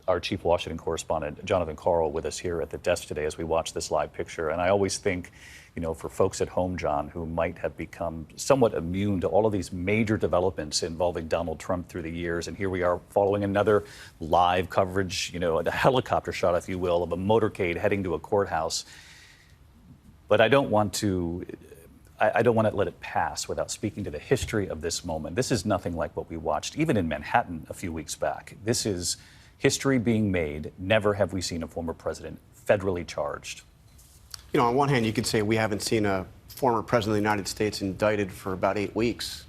our chief Washington correspondent, Jonathan Karl, with us here at the desk today as we watch this live picture. And I always think, for folks at home, John, who might have become somewhat immune to all of these major developments involving Donald Trump through the years. And here we are following another live coverage, a helicopter shot, if you will, of a motorcade heading to a courthouse. But I don't want to let it pass without speaking to the history of this moment. This is nothing like what we watched, even in Manhattan a few weeks back. This is history being made. Never have we seen a former president federally charged. On one hand, you could say we haven't seen a former president of the United States indicted for about 8 weeks,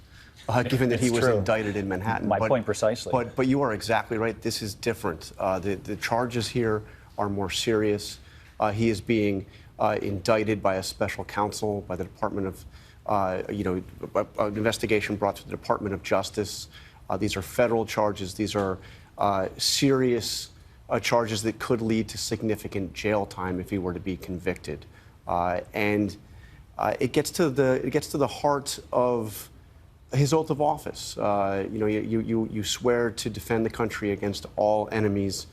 given that he was indicted in Manhattan. My point precisely. But you are exactly right. This is different. The charges here are more serious. He is being indicted by a special counsel, by the Department of, an investigation brought to the Department of Justice. These are federal charges. These are serious charges that could lead to significant jail time if he were to be convicted. And it gets to the heart of his oath of office. You swear to defend the country against all enemies,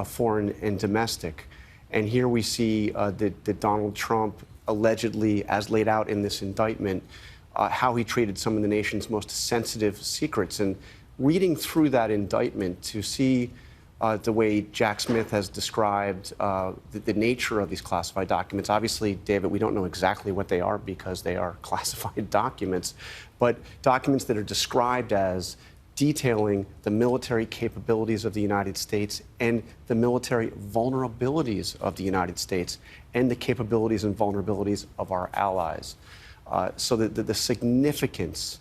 foreign and domestic. And here we see that Donald Trump allegedly, as laid out in this indictment, how he treated some of the nation's most sensitive secrets. And reading through that indictment to see the way Jack Smith has described the nature of these classified documents. Obviously, David, we don't know exactly what they are because they are classified documents, but documents that are described as detailing the military capabilities of the United States and the military vulnerabilities of the United States and the capabilities and vulnerabilities of our allies. So that the significance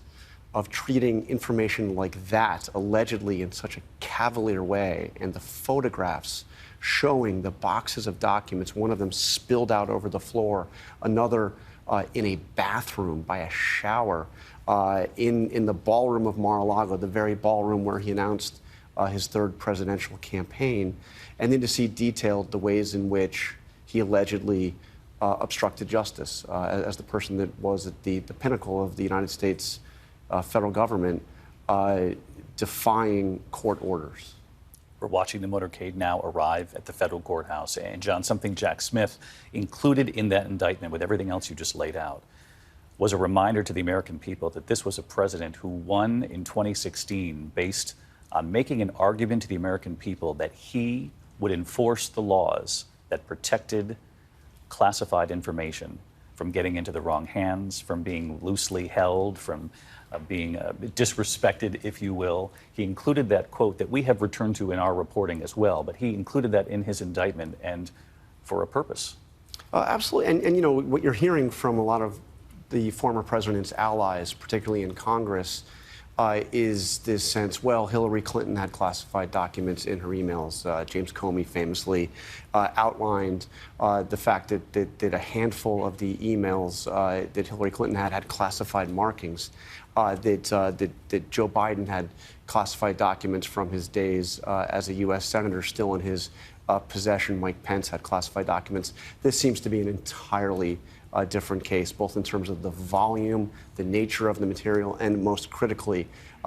of treating information like that, allegedly in such a cavalier way, and the photographs showing the boxes of documents, one of them spilled out over the floor, another in a bathroom by a shower, in the ballroom of Mar-a-Lago, the very ballroom where he announced his third presidential campaign, and then to see detailed the ways in which he allegedly obstructed justice as the person that was at the pinnacle of the United States federal government, defying court orders. We're watching the motorcade now arrive at the federal courthouse. And John, something Jack Smith included in that indictment with everything else you just laid out was a reminder to the American people that this was a president who won in 2016 based on making an argument to the American people that he would enforce the laws that protected classified information from getting into the wrong hands, from being loosely held, from being disrespected, if you will. He included that quote that we have returned to in our reporting as well, but he included that in his indictment and for a purpose. Absolutely. And what you're hearing from a lot of the former president's allies, particularly in Congress, is this sense, well, Hillary Clinton had classified documents in her emails. James Comey famously outlined the fact that a handful of the emails that Hillary Clinton had classified markings, that Joe Biden had classified documents from his days as a U.S. Senator still in his possession. Mike Pence had classified documents. This seems to be an entirely different case, both in terms of the volume, the nature of the material, and most critically,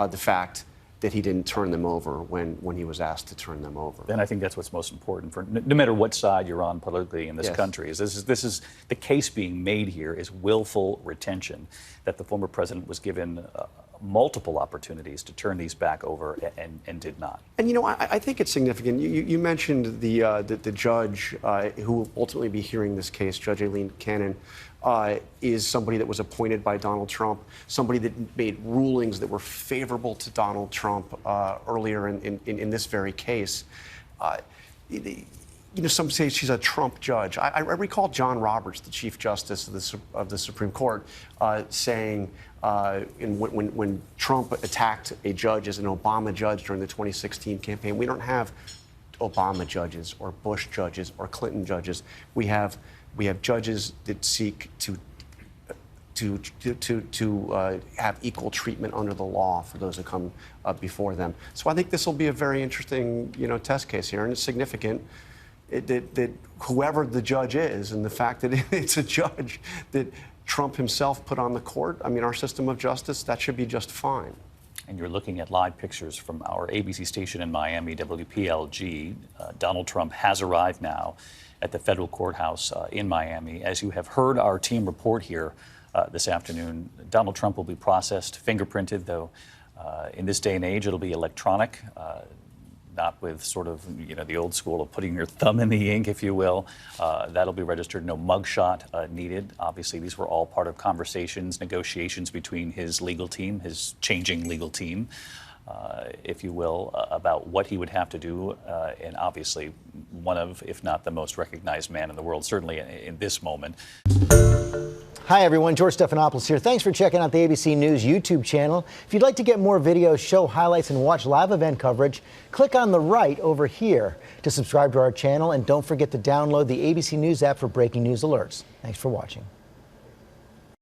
the fact that he didn't turn them over when he was asked to turn them over. And I think that's what's most important for no matter what side you're on politically in this country. This is the case being made here is willful retention, that the former president was given multiple opportunities to turn these back over and did not. And I think it's significant. You mentioned the judge who will ultimately be hearing this case, Judge Aileen Cannon, is somebody that was appointed by Donald Trump, somebody that made rulings that were favorable to Donald Trump earlier in this very case. Some say she's a Trump judge. I recall John Roberts, the Chief Justice of the Supreme Court, saying when Trump attacked a judge as an Obama judge during the 2016 campaign, we don't have Obama judges or Bush judges or Clinton judges. We have judges that seek to have equal treatment under the law for those who come before them. So I think this will be a very interesting, test case here, and it's significant that whoever the judge is, and the fact that it's a judge that Trump himself put on the court, I mean, our system of justice, that should be just fine. and you're looking at live pictures from our ABC station in Miami, WPLG, Donald Trump has arrived now at the federal courthouse in Miami. As you have heard our team report here this afternoon, Donald Trump will be processed, fingerprinted, though in this day and age it'll be electronic, not with sort of, the old school of putting your thumb in the ink, if you will. That'll be registered. No mugshot needed. Obviously, these were all part of conversations, negotiations between his legal team, his changing legal team, if you will, about what he would have to do. And obviously, one of, if not the most recognized man in the world, certainly in this moment. Hi, everyone. George Stephanopoulos here. Thanks for checking out the ABC News YouTube channel. If you'd like to get more videos, show highlights, and watch live event coverage, click on the right over here to subscribe to our channel. And don't forget to download the ABC News app for breaking news alerts. Thanks for watching.